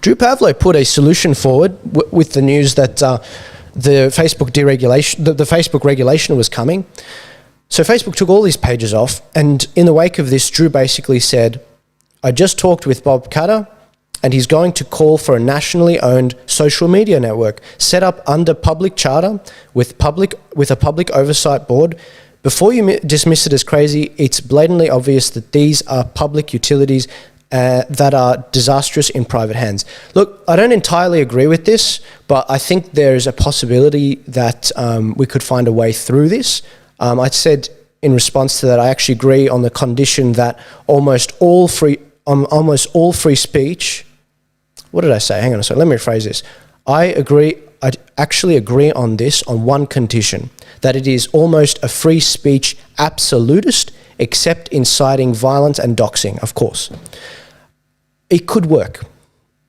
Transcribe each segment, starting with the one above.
Drew Pavlo put a solution forward with the news that the Facebook deregulation, the Facebook regulation was coming. So Facebook took all these pages off, and in the wake of this, Drew basically said, I just talked with Bob Katter, and he's going to call for a nationally owned social media network set up under public charter with a public oversight board. Before you dismiss it as crazy, it's blatantly obvious that these are public utilities that are disastrous in private hands. Look, I don't entirely agree with this, but I think there is a possibility that we could find a way through this. I said in response to that, I actually agree on the condition that almost all free speech. What did I say? Hang on a second. Let me rephrase this. I actually agree on this on one condition, that it is almost a free speech absolutist, except inciting violence and doxing, of course. It could work.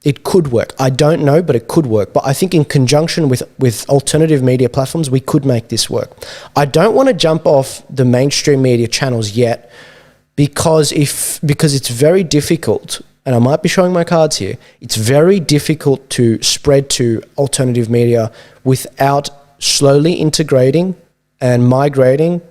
It could work. I don't know, but it could work. But I think in conjunction with alternative media platforms, we could make this work. I don't want to jump off the mainstream media channels yet, because it's very difficult, and I might be showing my cards here, it's very difficult to spread to alternative media without slowly integrating and migrating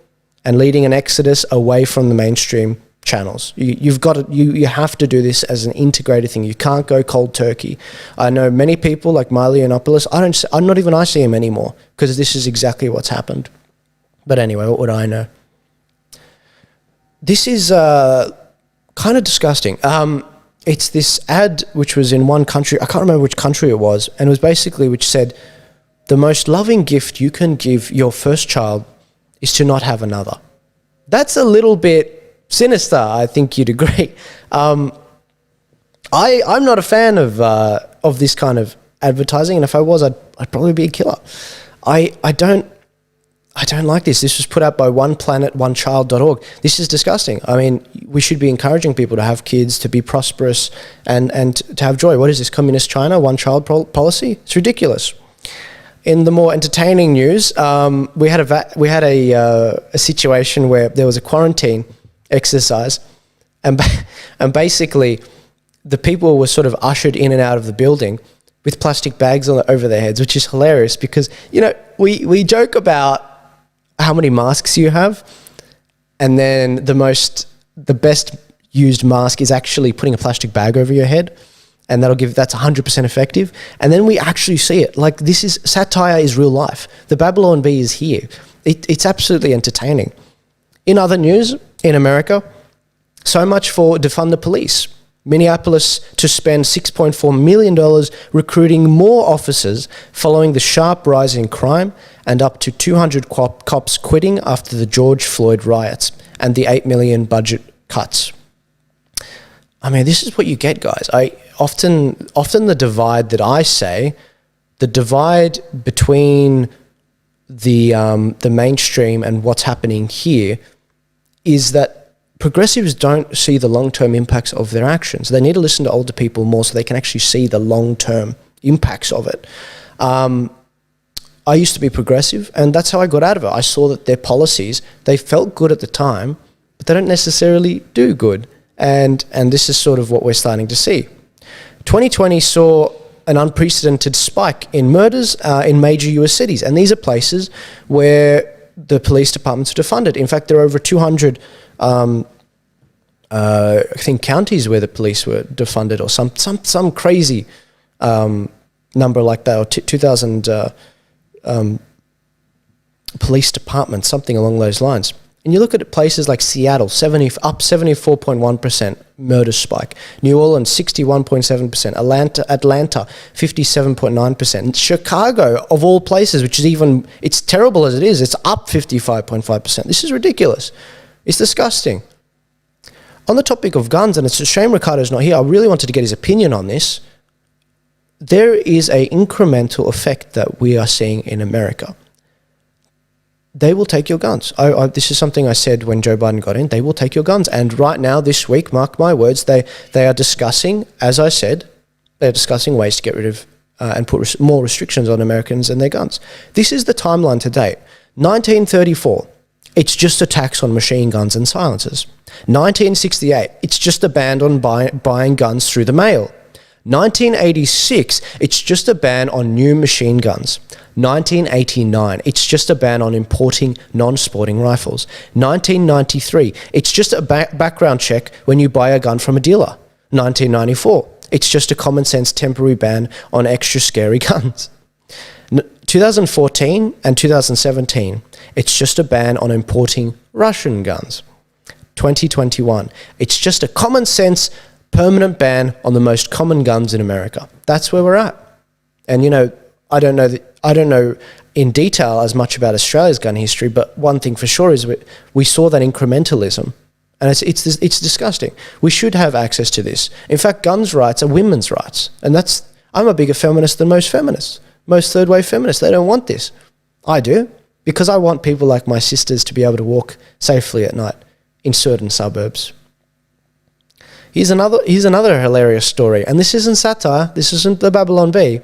and leading an exodus away from the mainstream channels. You have to do this as an integrated thing. You can't go cold turkey. I know many people like Milo Yiannopoulos, I see him anymore, because this is exactly what's happened. But anyway, what would I know? This is kind of disgusting. It's this ad which was in one country, I can't remember which country it was, and it was basically which said, the most loving gift you can give your first child is to not have another. That's a little bit sinister, I think you'd agree. I'm not a fan of this kind of advertising, and if I was, I'd probably be a killer. I don't like this. This was put out by oneplanetonechild.org. This is disgusting. I mean, we should be encouraging people to have kids, to be prosperous, and to have joy. What is this, communist China, one-child policy? It's ridiculous. In the more entertaining news, we had a situation where there was a quarantine exercise, and basically the people were sort of ushered in and out of the building with plastic bags over their heads, which is hilarious because, we joke about how many masks you have, and then the best used mask is actually putting a plastic bag over your head, and that's 100% effective. And then we actually see it. Like, satire is real life. The Babylon Bee is here. It's absolutely entertaining. In other news, in America, so much for defund the police. Minneapolis to spend $6.4 million recruiting more officers following the sharp rise in crime, and up to 200 cops quitting after the George Floyd riots and the $8 million budget cuts. I mean, this is what you get, guys. Often the divide that I say, the divide between the mainstream and what's happening here, is that progressives don't see the long-term impacts of their actions. They need to listen to older people more so they can actually see the long-term impacts of it. I used to be progressive, and that's how I got out of it. I saw that their policies, they felt good at the time, but they don't necessarily do good. And this is sort of what we're starting to see. 2020 saw an unprecedented spike in murders in major US cities, and these are places where the police departments are defunded. In fact, there are over 200 I think counties where the police were defunded, or some crazy number like that, or 2,000 police departments, something along those lines. And you look at places like Seattle, up 74.1% murder spike. New Orleans, 61.7%. Atlanta, 57.9%. And Chicago, of all places, which is it's terrible as it is, it's up 55.5%. This is ridiculous. It's disgusting. On the topic of guns, and it's a shame Ricardo's not here, I really wanted to get his opinion on this. There is an incremental effect that we are seeing in America. They will take your guns. This is something I said when Joe Biden got in. They will take your guns. And right now, this week, mark my words, they are discussing, as I said, they're discussing ways to get rid of and put more restrictions on Americans and their guns. This is the timeline to date. 1934, it's just a tax on machine guns and silencers. 1968, it's just a ban on buying guns through the mail. 1986, it's just a ban on new machine guns. 1989, it's just a ban on importing non-sporting rifles. 1993, it's just a background check when you buy a gun from a dealer. 1994, it's just a common sense temporary ban on extra scary guns. 2014 and 2017, it's just a ban on importing Russian guns. 2021, it's just a common sense permanent ban on the most common guns in America. That's where we're at. And, you know, I don't know in detail as much about Australia's gun history, but one thing for sure is we saw that incrementalism, and it's disgusting. We should have access to this. In fact, guns rights are women's rights, and I'm a bigger feminist than most feminists, most third-wave feminists. They don't want this. I do, because I want people like my sisters to be able to walk safely at night in certain suburbs. Here's another hilarious story, and this isn't satire. This isn't the Babylon Bee.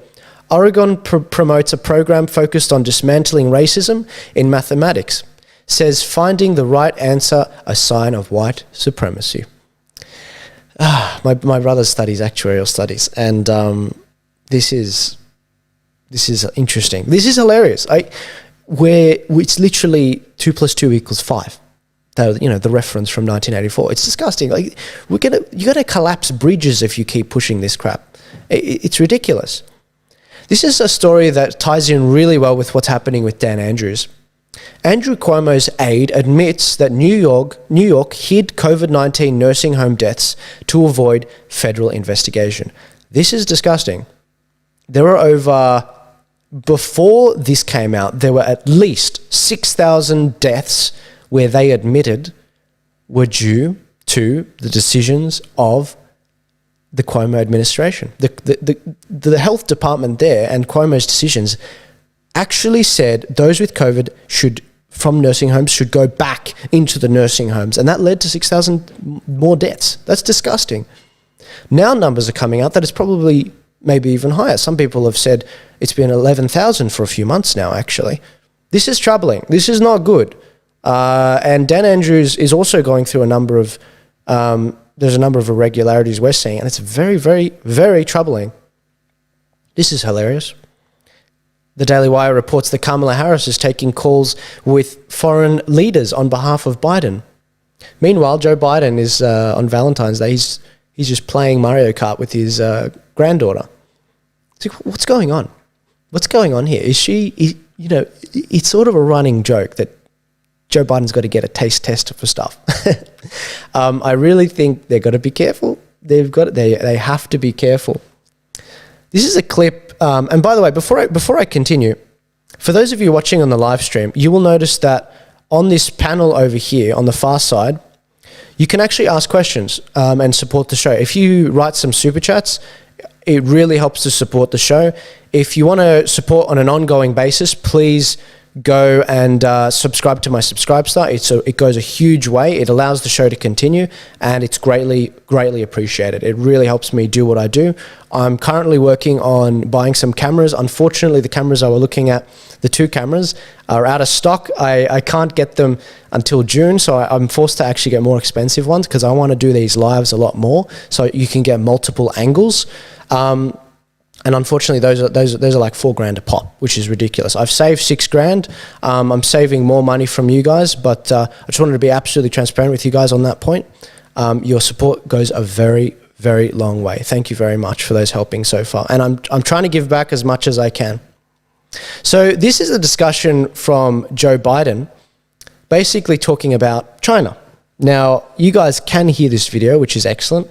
Oregon promotes a program focused on dismantling racism in mathematics. Says finding the right answer a sign of white supremacy. My brother studies actuarial studies, and this is interesting. This is hilarious. Where it's literally 2 + 2 = 5. The reference from 1984. It's disgusting. Like you're gonna collapse bridges if you keep pushing this crap. It's ridiculous. This is a story that ties in really well with what's happening with Dan Andrews. Andrew Cuomo's aide admits that New York hid COVID-19 nursing home deaths to avoid federal investigation. This is disgusting. Before this came out, there were at least 6,000 deaths where they admitted were due to the decisions of the Cuomo administration. The health department there and Cuomo's decisions actually said those with COVID from nursing homes should go back into the nursing homes, and that led to 6,000 more deaths. That's disgusting. Now numbers are coming out that it's probably maybe even higher. Some people have said it's been 11,000 for a few months now, actually. This is troubling. This is not good. And Dan Andrews is also going through a number of irregularities we're seeing, and it's very, very, very troubling. This is hilarious. The Daily Wire reports that Kamala Harris is taking calls with foreign leaders on behalf of Biden. Meanwhile, Joe Biden is on Valentine's Day. He's just playing Mario Kart with his granddaughter. It's like, what's going on? What's going on here? It's sort of a running joke that Joe Biden's got to get a taste test for stuff. I really think they've got to be careful. They have to be careful. This is a clip, and by the way, before I continue, for those of you watching on the live stream, you will notice that on this panel over here on the far side, you can actually ask questions and support the show. If you write some super chats, it really helps to support the show. If you want to support on an ongoing basis, please go and subscribe to my Subscribe Star. It goes a huge way. It allows the show to continue, and it's greatly, greatly appreciated. It really helps me do what I do. I'm currently working on buying some cameras. Unfortunately, the cameras I were looking at, the 2 cameras, are out of stock. I can't get them until June, so I'm forced to actually get more expensive ones because I want to do these lives a lot more so you can get multiple angles. And unfortunately, those are like $4,000 a pop, which is ridiculous. I've saved $6,000. I'm saving more money from you guys, but I just wanted to be absolutely transparent with you guys on that point. Your support goes a very, very long way. Thank you very much for those helping so far. And I'm trying to give back as much as I can. So this is a discussion from Joe Biden, basically talking about China. Now, you guys can hear this video, which is excellent.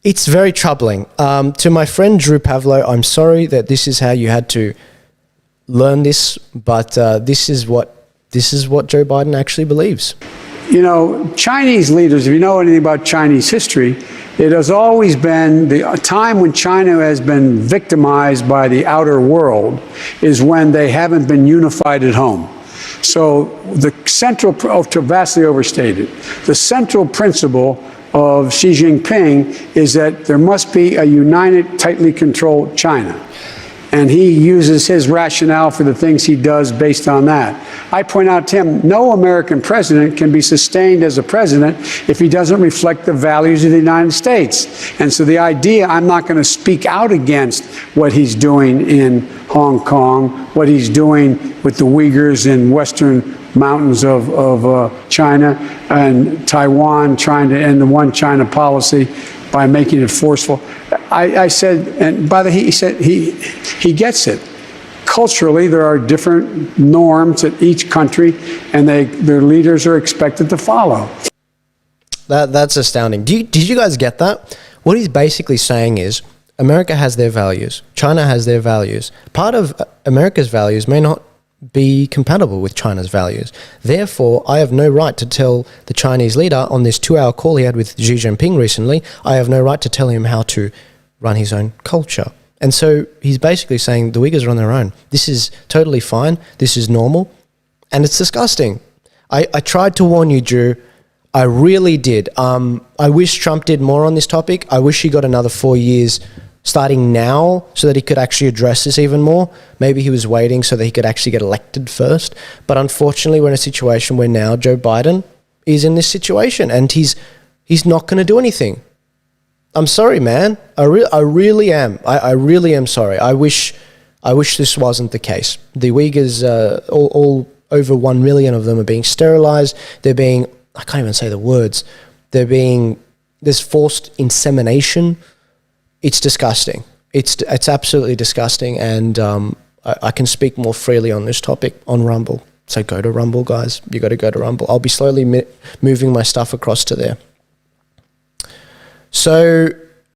It's very troubling. To my friend Drew Pavlo, I'm sorry that this is how you had to learn this, but this is what Joe Biden actually believes. You know, Chinese leaders, if you know anything about Chinese history, it has always been the time when China has been victimized by the outer world is when they haven't been unified at home. So the central, vastly overstated, the central principle of Xi Jinping is that there must be a united, tightly controlled China. and he uses his rationale for the things he does based on that. I point out to him, no American president can be sustained as a president if he doesn't reflect the values of the United States. And so the idea, I'm not going to speak out against what he's doing in Hong Kong, what he's doing with the Uyghurs in Western mountains of China, and Taiwan trying to end the one China policy by making it forceful. I said, and by the he said he gets it. Culturally, there are different norms at each country, and their leaders are expected to follow. That's astounding. Did you guys get that? What he's basically saying is America has their values. China has their values. Part of America's values may not be compatible with China's values. Therefore, I have no right to tell the Chinese leader on this 2-hour call he had with Xi Jinping recently, I have no right to tell him how to run his own culture. And so he's basically saying the Uyghurs are on their own. This is totally fine. This is normal. And it's disgusting. I tried to warn you, Drew. I really did. I wish Trump did more on this topic. I wish he got another 4 years starting now so that he could actually address this even more. Maybe he was waiting so that he could actually get elected first. But unfortunately, we're in a situation where now Joe Biden is in this situation and he's not going to do anything. I'm sorry, man. I really am. I really am sorry. I wish this wasn't the case. The Uyghurs, all over 1 million of them are being sterilized. They're being, I can't even say the words. There's forced insemination. It's disgusting. It's absolutely disgusting, and I can speak more freely on this topic on Rumble. So go to Rumble, guys. You got to go to Rumble. I'll be slowly moving my stuff across to there. So